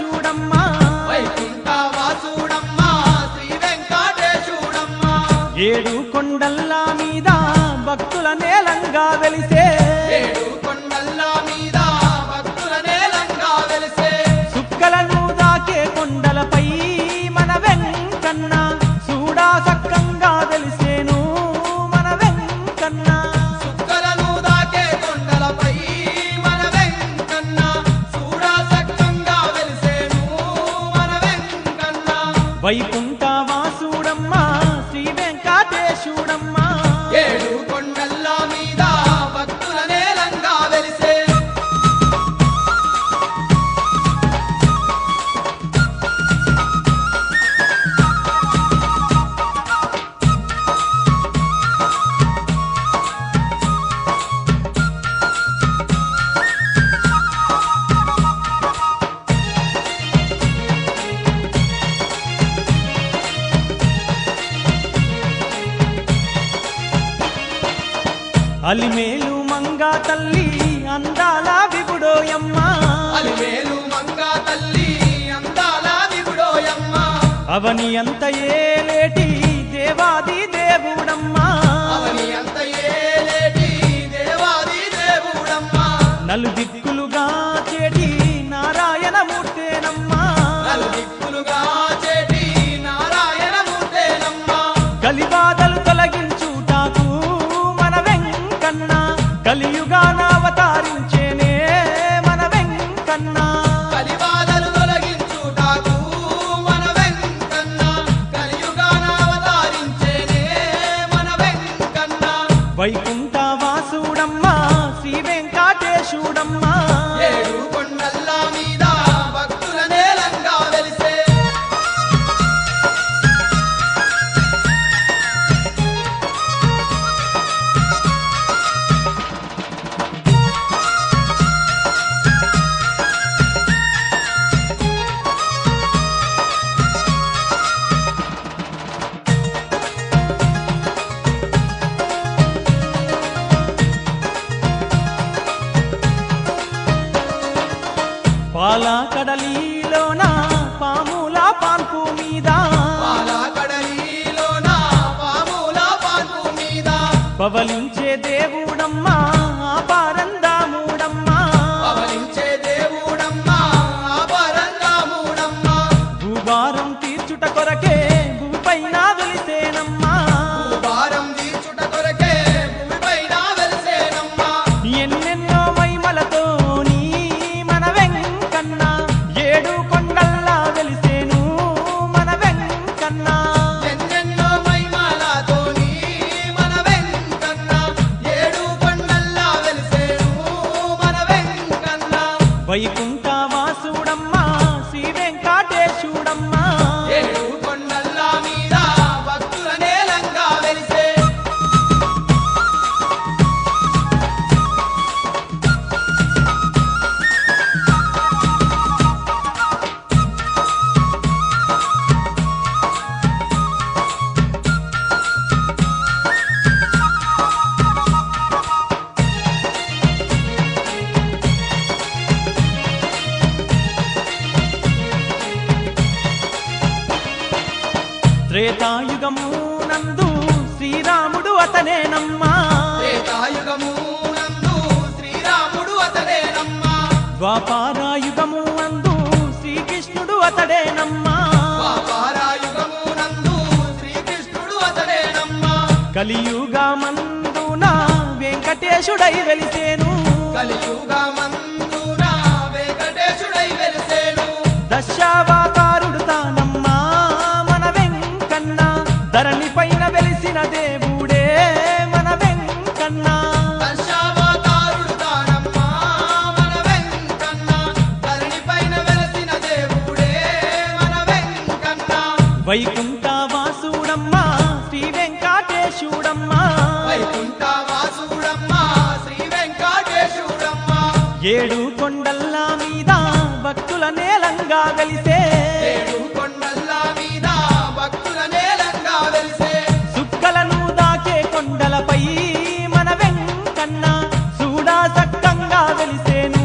వెంకటేశుడమ్మా వైకుంఠవాసుడమ్మా శ్రీ వెంకటేశుడమ్మా ఏడు కొండల్ల మీద భక్తుల నేలంగా వెలిసే ఏడు కొండల మీద భక్తుల నేలంగా వెలిసే సుక్కలను దాకే కొండలపై మన వెంకన్న చూడా సక్కంగా వెలిసేను మన వెంకన్న సుక్కలను దాకే కొండలపై మన వెంకన్న చూడా సక్కంగా వెలిసేను మన వెంకన్న వైకుంఠవాసుడమ్మా శ్రీ వెంకటేశుడమ్మా ఏడు కొండల మీద భక్తుల నేలంగా వెలిసే అలిమేలు మంగా తల్లి అందాల విగుడోయమ్మా అలివేలు మంగా తల్లి అందాల విగుడోయమ్మ అవని అంత ఏలేటి దేవాది దేవుడమ్మా అవని అంత ఏలేటి దేవాది దేవుడమ్మా నలుదిక్కులుగా చేటి నారాయణమూర్తేనమ్మా నలుదిక్కులుగా చేటి నారాయణమూర్తేనమ్మా కలిబాధలు తొలగించుటాకు మన వెంకన్న కలియుగాన అవతారించేనే మన వెంకన్న కలిబాధలు తొలగించుటాకు మన వెంకన్న కలియుగాన అవతరించేనే మన వెంకన్న వైకుంఠవాసుడమ్మా శ్రీ వెంకటేశుడమ్మా ఏడు కొండల మీద భక్తుల నేలంగా వెలిసే పాల కడలిలోన పాముల పాన్పు మీద పాలకడలిలోన పాముల పాన్పు మీద పవలించే దేవుడమ్మా పరందాముడమ్మా పవలించే దేవుడమ్మా పరందాముడమ్మా భూభారం తీర్చుట కొరకే భూపైన వెలిసేనమ్మా భారం తీర్చుట కొరకే భూమిపైన వెలిసేనమ్మా ఎన్నెన్నో మహిమలతో నీ మన వెంకన్న ఏడు కొండల్లా వెలిసేను మన వెంకన్న ఎన్నెన్నో మహిమలతోని మన వెంకన్న ఏడు కొండల్లా వెలిసేను మన వెంకన్న వైకుంఠవాసుడమ్మా శ్రీ వెంకటేశుడమ్మా ఏడు కొండల మీద భక్తుల నేలంగా వెలిసే త్రేతాయుగము నందు శ్రీరాముడు అతనేనమ్మా త్రేతాయుగము నందు శ్రీరాముడు అతడేనమ్మా ద్వాపారాయుగము నందు శ్రీకృష్ణుడు అతడేనమ్మా ద్వాపరాయుగము నందు శ్రీకృష్ణుడు అతడేనమ్మా కలియుగమందున వెంకటేశుడై వెలిసేను కలియుగమందున వెంకటేశుడై వెలిసేను దశావతారుడు తానమ్మా మన వెంకన్న ధరణి పైన వెలిసిన దేవుడే మన వెంకన్న దశావతారుడు తానమ్మా మన వెంకన్న ధరణిపైన వెలసిన దేవుడే మన వెంకన్న వైకుంఠవాసుడమ్మా శ్రీ వెంకటేశుడమ్మా వైకుంఠవాసుడమ్మా శ్రీ వెంకటేశుడమ్మా ఏడు కొండల్ల మీద భక్తుల నేలంగా వెలిసే ఏడు కొండల మీద భక్తుల నేలంగా వెలిసే సుక్కలను దాకే కొండలపై మన వెంకన్న చూడా సక్కంగా వెలిసేను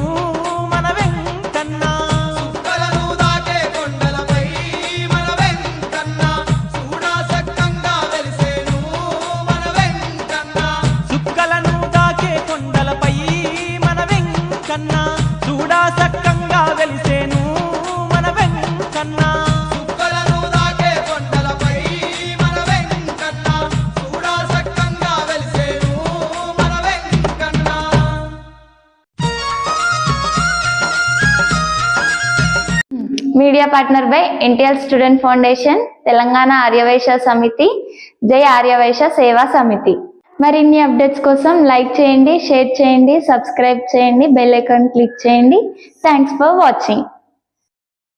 మన వెంకన్న సుక్కలను media partner by NTR student foundation, Telangana Aryavaishya Samiti, జై ఆర్యవైశ్య సేవా సమితి. మరిన్ని అప్డేట్స్ కోసం లైక్ చేయండి, షేర్ చేయండి, సబ్స్క్రైబ్ చేయండి, బెల్ ఐకాన్ క్లిక్ చేయండి. Thanks for watching.